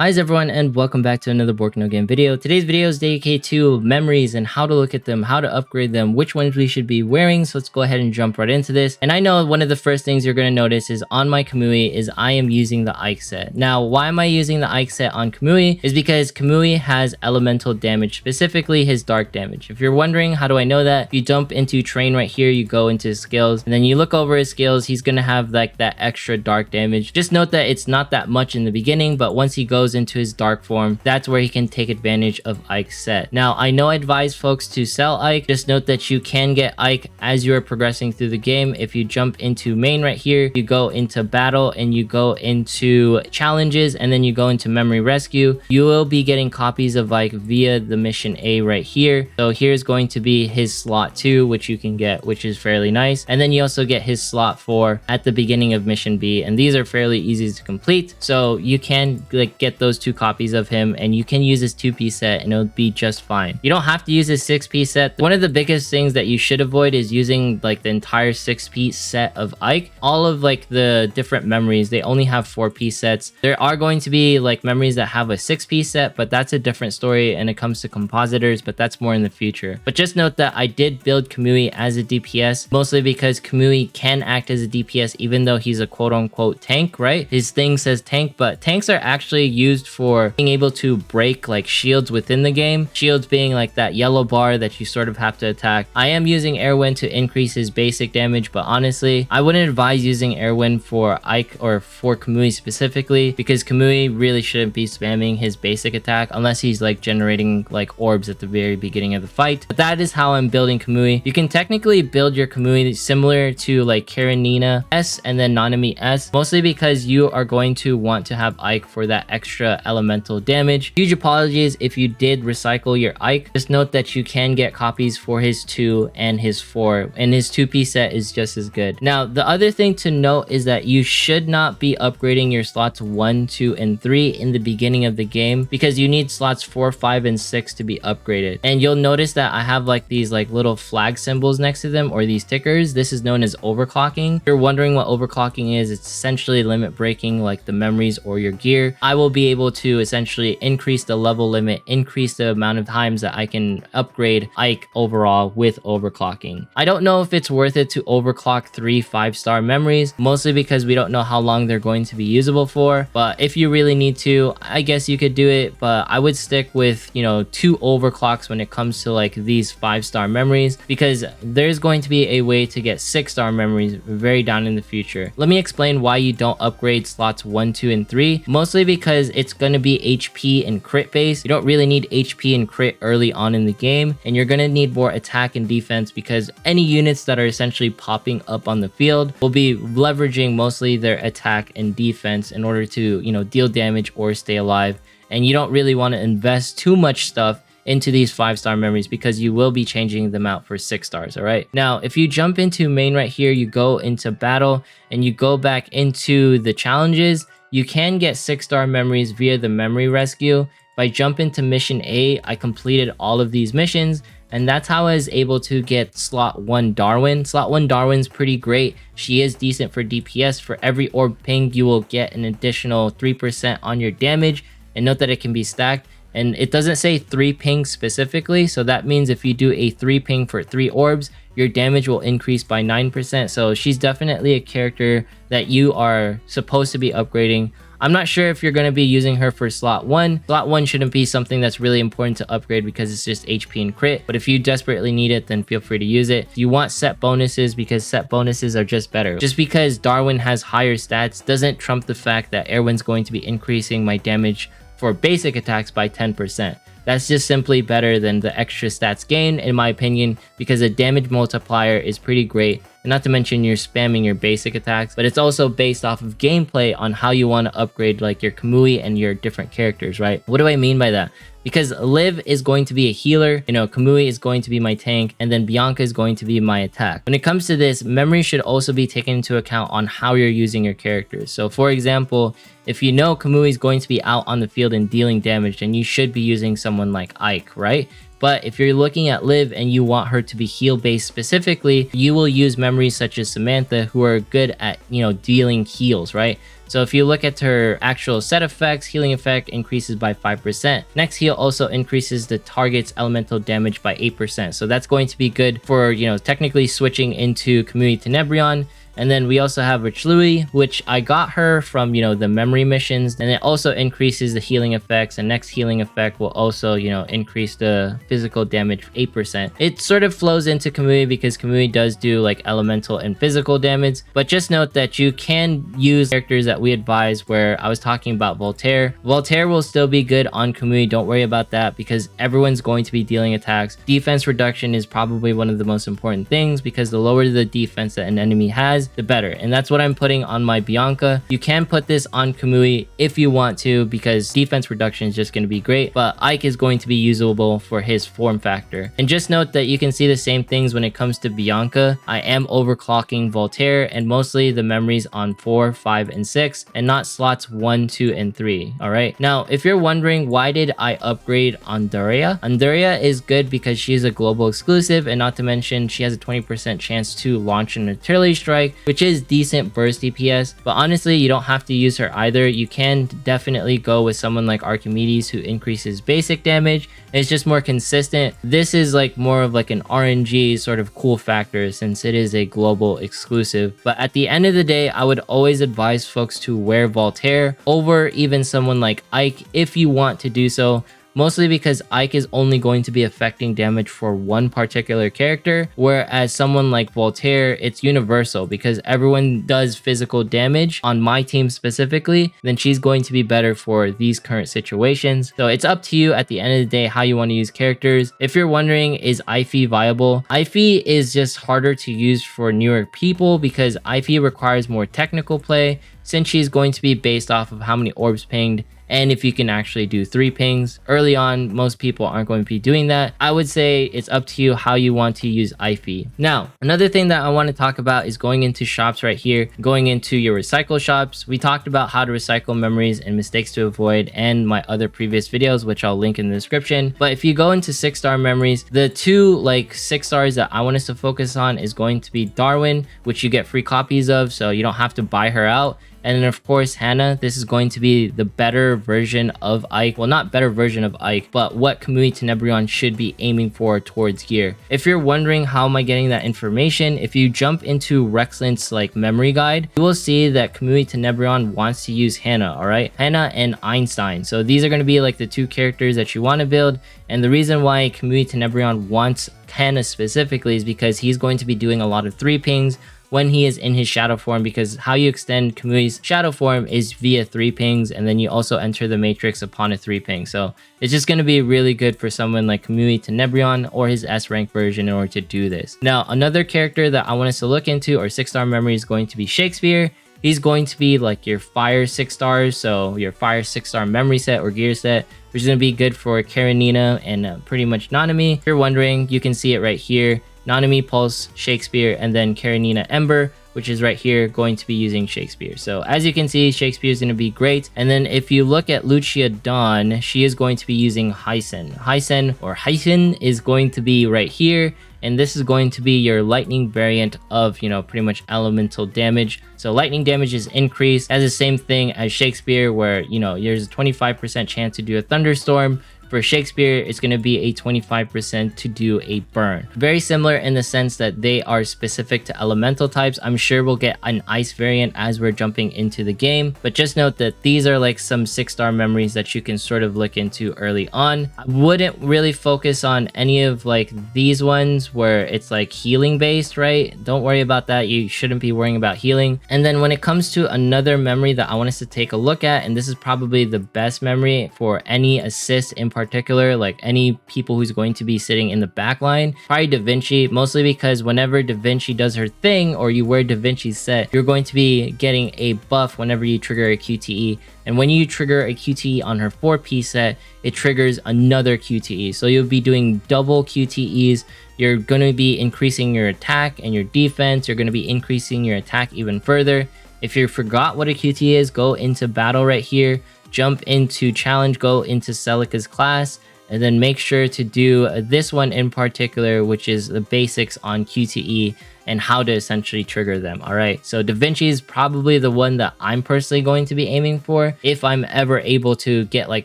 Hi everyone, and welcome back to another Bork No Game video. Today's video is dedicated to memories and how to look at them, how to upgrade them, which ones we should be wearing. So let's go ahead and jump right into this. And I know one of the first things you're going to notice is on my Kamui is I am using the Ike set. Now, why am I using the Ike set on Kamui? Is because Kamui has elemental damage, specifically his dark damage. If you're wondering how do I know that, if you jump into train right here, you go into his skills, and then you look over his skills, he's going to have like that extra dark damage. Just note that it's not that much in the beginning, but once he goes into his dark form, that's where he can take advantage of Ike's set. Now, I know I advise folks to sell Ike. Just note that you can get Ike as you are progressing through the game. If you jump into main right here, you go into battle and you go into challenges, and then you go into memory rescue, you will be getting copies of Ike via the mission A right here. So here's going to be his slot 2, which you can get, which is fairly nice. And then you also get his slot 4 at the beginning of mission B, and these are fairly easy to complete. So you can like get those 2 copies of him, and you can use his 2-piece set and it'll be just fine. You don't have to use his 6-piece set. One of the biggest things that you should avoid is using like the entire 6-piece set of Ike. All of like the different memories, they only have 4-piece sets. There are going to be like memories that have a 6-piece set, but that's a different story and it comes to compositors, but that's more in the future. But just note that I did build Kamui as a DPS, mostly because Kamui can act as a DPS even though he's a quote-unquote tank, right? His thing says tank, but tanks are actually used for being able to break like shields within the game. Shields being like that yellow bar that you sort of have to attack. I am using Airwind to increase his basic damage, but honestly, I wouldn't advise using Airwind for Ike or for Kamui specifically, because Kamui really shouldn't be spamming his basic attack unless he's like generating like orbs at the very beginning of the fight. But that is how I'm building Kamui. You can technically build your Kamui similar to like Karenina S and then Nanami S, mostly because you are going to want to have Ike for that extra elemental damage. Huge apologies if you did recycle your Ike. Just note that you can get copies for his 2 and his 4, and his 2-piece set is just as good. Now, the other thing to note is that you should not be upgrading your slots 1, 2, and 3 in the beginning of the game, because you need slots 4, 5, and 6 to be upgraded. And you'll notice that I have like these like little flag symbols next to them, or these tickers. This is known as overclocking. If you're wondering what overclocking is, it's essentially limit breaking like the memories or your gear. I will be able to essentially increase the level limit, increase the amount of times that I can upgrade Ike overall with overclocking. I don't know if it's worth it to overclock 3 5-star memories, mostly because we don't know how long they're going to be usable for. But if you really need to, I guess you could do it, but I would stick with, you know, 2 overclocks when it comes to like these 5-star memories, because there's going to be a way to get 6-star memories very down in the future. Let me explain why you don't upgrade slots 1, 2, and 3, mostly because it's going to be HP and crit based. You don't really need HP and crit early on in the game, and you're going to need more attack and defense, because any units that are essentially popping up on the field will be leveraging mostly their attack and defense in order to, you know, deal damage or stay alive. And you don't really want to invest too much stuff into these 5-star memories, because you will be changing them out for 6 stars. All right, now if you jump into main right here, you go into battle and you go back into the challenges, you can get 6-star memories via the memory rescue. If I jump into mission A, I completed all of these missions, and that's how I was able to get slot 1 Darwin. Slot 1 Darwin's pretty great. She is decent for DPS. For every orb ping, you will get an additional 3% on your damage, and note that it can be stacked. And it doesn't say 3 pings specifically, so that means if you do a 3 ping for 3 orbs, your damage will increase by 9%. So she's definitely a character that you are supposed to be upgrading. I'm not sure if you're going to be using her for slot 1. Slot 1 shouldn't be something that's really important to upgrade because it's just HP and crit. But if you desperately need it, then feel free to use it. If you want set bonuses, because set bonuses are just better. Just because Darwin has higher stats doesn't trump the fact that Airwind's going to be increasing my damage for basic attacks by 10%. That's just simply better than the extra stats gain, in my opinion, because the damage multiplier is pretty great. And not to mention you're spamming your basic attacks, but it's also based off of gameplay on how you want to upgrade like your Kamui and your different characters, right? What do I mean by that? Because Liv is going to be a healer, you know, Kamui is going to be my tank, and then Bianca is going to be my attack. When it comes to this, memory should also be taken into account on how you're using your characters. So for example, if you know Kamui is going to be out on the field and dealing damage, then you should be using someone like Ike, right? But if you're looking at Liv and you want her to be heal based specifically, you will use memories such as Samantha, who are good at, dealing heals, right? So if you look at her actual set effects, healing effect increases by 5%. Next heal also increases the target's elemental damage by 8%. So that's going to be good for, technically switching into Kamui Tenebrion. And then we also have Rich Louis, which I got her from, the memory missions. And it also increases the healing effects. And next healing effect will also, increase the physical damage 8%. It sort of flows into Kamui because Kamui does do like elemental and physical damage. But just note that you can use characters that we advise, where I was talking about Voltaire. Voltaire will still be good on Kamui. Don't worry about that because everyone's going to be dealing attacks. Defense reduction is probably one of the most important things because the lower the defense that an enemy has, the better. And that's what I'm putting on my Bianca. You can put this on Kamui if you want to because defense reduction is just going to be great, but Ike is going to be usable for his form factor. And just note that you can see the same things when it comes to Bianca. I am overclocking Voltaire and mostly the memories on 4, 5, and 6 and not slots 1, 2, and 3. All right. Now, if you're wondering why did I upgrade Andaria? Andaria is good because she's a global exclusive, and not to mention she has a 20% chance to launch an artillery strike, which is decent burst DPS. But honestly, you don't have to use her either. You can definitely go with someone like Archimedes, who increases basic damage. It's just more consistent. This is like more of like an RNG sort of cool factor since it is a global exclusive. But at the end of the day, I would always advise folks to wear Voltaire over even someone like Ike if you want to do so. Mostly because Ike is only going to be affecting damage for one particular character, whereas someone like Voltaire, it's universal because everyone does physical damage. On my team specifically, then she's going to be better for these current situations. So it's up to you at the end of the day how you want to use characters. If you're wondering, is Ify viable? Ify is just harder to use for newer people because Ify requires more technical play since she's going to be based off of how many orbs pinged and if you can actually do 3 pings. Early on, most people aren't going to be doing that. I would say it's up to you how you want to use Ify. Now, another thing that I want to talk about is going into shops right here, going into your recycle shops. We talked about how to recycle memories and mistakes to avoid and my other previous videos, which I'll link in the description. But if you go into 6-star memories, the 2 like 6 stars that I want us to focus on is going to be Darwin, which you get free copies of, so you don't have to buy her out. And then of course Hannah, this is going to be the better version of Ike. Well, not better version of Ike, but what Kamui Tenebrion should be aiming for towards gear. If you're wondering how am I getting that information, if you jump into Rexlint's like memory guide, you will see that Kamui Tenebrion wants to use Hannah, alright? Hannah and Einstein. So these are going to be like the 2 characters that you want to build. And the reason why Kamui Tenebrion wants Hannah specifically is because he's going to be doing a lot of 3 pings when he is in his shadow form, because how you extend Kamui's shadow form is via 3 pings, and then you also enter the matrix upon a 3 ping. So it's just going to be really good for someone like Kamui Tenebrion or his S rank version in order to do this. Now, another character that I want us to look into, or 6-star memory, is going to be Shakespeare. He's going to be like your fire 6 stars, so your fire 6-star memory set or gear set, which is going to be good for Karenina and pretty much Nanami. If you're wondering, you can see it right here. Nanami, Pulse, Shakespeare, and then Karenina Ember, which is right here, going to be using Shakespeare. So as you can see, Shakespeare is going to be great. And then if you look at Lucia Dawn, she is going to be using Hysen. Hysen is going to be right here. And this is going to be your lightning variant of, pretty much elemental damage. So lightning damage is increased as the same thing as Shakespeare, where, there's a 25% chance to do a thunderstorm. For Shakespeare, it's going to be a 25% to do a burn. Very similar in the sense that they are specific to elemental types. I'm sure we'll get an ice variant as we're jumping into the game, but just note that these are like some 6-star memories that you can sort of look into early on. I wouldn't really focus on any of like these ones where it's like healing based, right? Don't worry about that. You shouldn't be worrying about healing. And then when it comes to another memory that I want us to take a look at, and this is probably the best memory for any assist in particular, like any people who's going to be sitting in the back line, probably Da Vinci, mostly because whenever Da Vinci does her thing or you wear Da Vinci's set, you're going to be getting a buff whenever you trigger a QTE. And when you trigger a QTE on her 4-piece set, it triggers another QTE. So you'll be doing double QTEs. You're going to be increasing your attack and your defense. You're going to be increasing your attack even further. If you forgot what a QTE is, go into battle right here. Jump into challenge, go into Celica's class, and then make sure to do this one in particular, which is the basics on QTE and how to essentially trigger them. All right, so Da Vinci is probably the one that I'm personally going to be aiming for. If I'm ever able to get like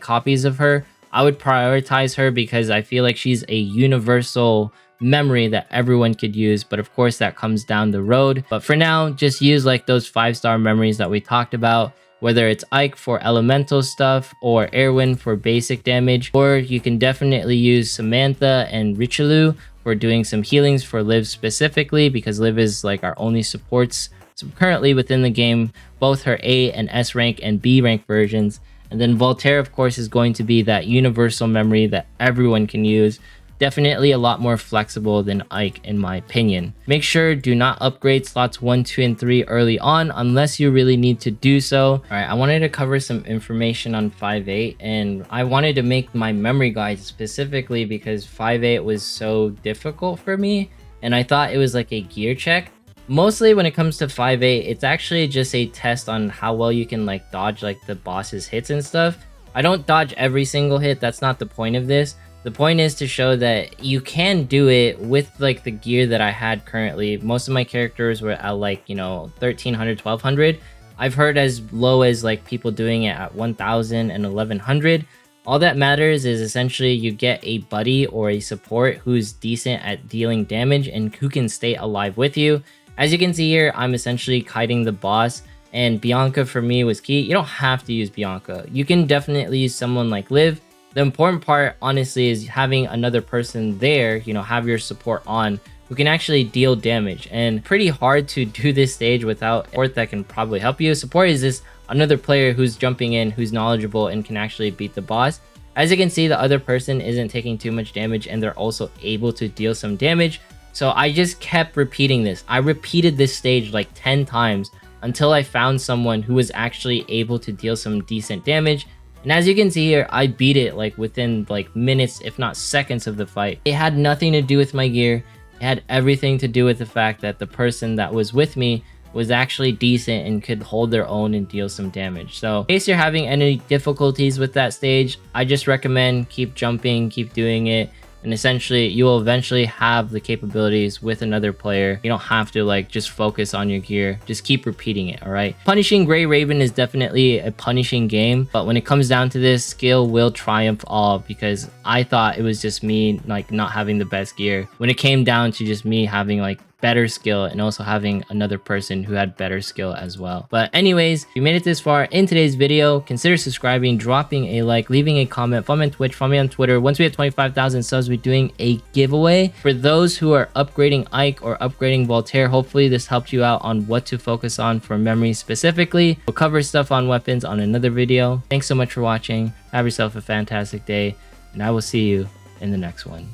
copies of her, I would prioritize her because I feel like she's a universal memory that everyone could use, but of course that comes down the road. But for now, just use like those 5-star memories that we talked about, whether it's Ike for elemental stuff or Erwin for basic damage, or you can definitely use Samantha and Richelieu for doing some healings for Liv specifically, because Liv is like our only supports currently within the game, both her A and S rank and B rank versions. And then Voltaire, of course, is going to be that universal memory that everyone can use. Definitely a lot more flexible than Ike in my opinion. Make sure do not upgrade slots 1, 2, and 3 early on unless you really need to do so. All right, I wanted to cover some information on 5.8, and I wanted to make my memory guide specifically because 5.8 was so difficult for me, and I thought it was like a gear check. Mostly when it comes to 5.8, it's actually just a test on how well you can like dodge like the boss's hits and stuff. I don't dodge every single hit, that's not the point of this. The point is to show that you can do it with like the gear that I had currently. Most of my characters were at like, you know, 1300, 1200. I've heard as low as like people doing it at 1000 and 1100. All that matters is essentially you get a buddy or a support who's decent at dealing damage and who can stay alive with you. As you can see here, I'm essentially kiting the boss, and Bianca for me was key. You don't have to use Bianca. You can definitely use someone like Liv. The important part, honestly, is having another person there, you know, have your support on, who can actually deal damage. And pretty hard to do this stage without support that can probably help you. Support is this another player who's jumping in, who's knowledgeable and can actually beat the boss. As you can see, the other person isn't taking too much damage and they're also able to deal some damage. So I just kept repeating this. I repeated this stage like 10 times until I found someone who was actually able to deal some decent damage. And as you can see here, I beat it like within like minutes, if not seconds of the fight. It had nothing to do with my gear. It had everything to do with the fact that the person that was with me was actually decent and could hold their own and deal some damage. So in case you're having any difficulties with that stage, I just recommend keep jumping, keep doing it. And essentially, you will eventually have the capabilities with another player. You don't have to like just focus on your gear. Just keep repeating it, all right? Punishing Grey Raven is definitely a punishing game. But when it comes down to this, skill will triumph all, because I thought it was just me like not having the best gear. When it came down to just me having like better skill and also having another person who had better skill as well. But anyways, if you made it this far in today's video, consider subscribing, dropping a like, leaving a comment, follow me on Twitch, follow me on Twitter. Once we have 25,000 subs, we're doing a giveaway for those who are upgrading Ike or upgrading Voltaire. Hopefully this helped you out on what to focus on for memory specifically. We'll cover stuff on weapons on another video. Thanks so much for watching. Have yourself a fantastic day, and I will see you in the next one.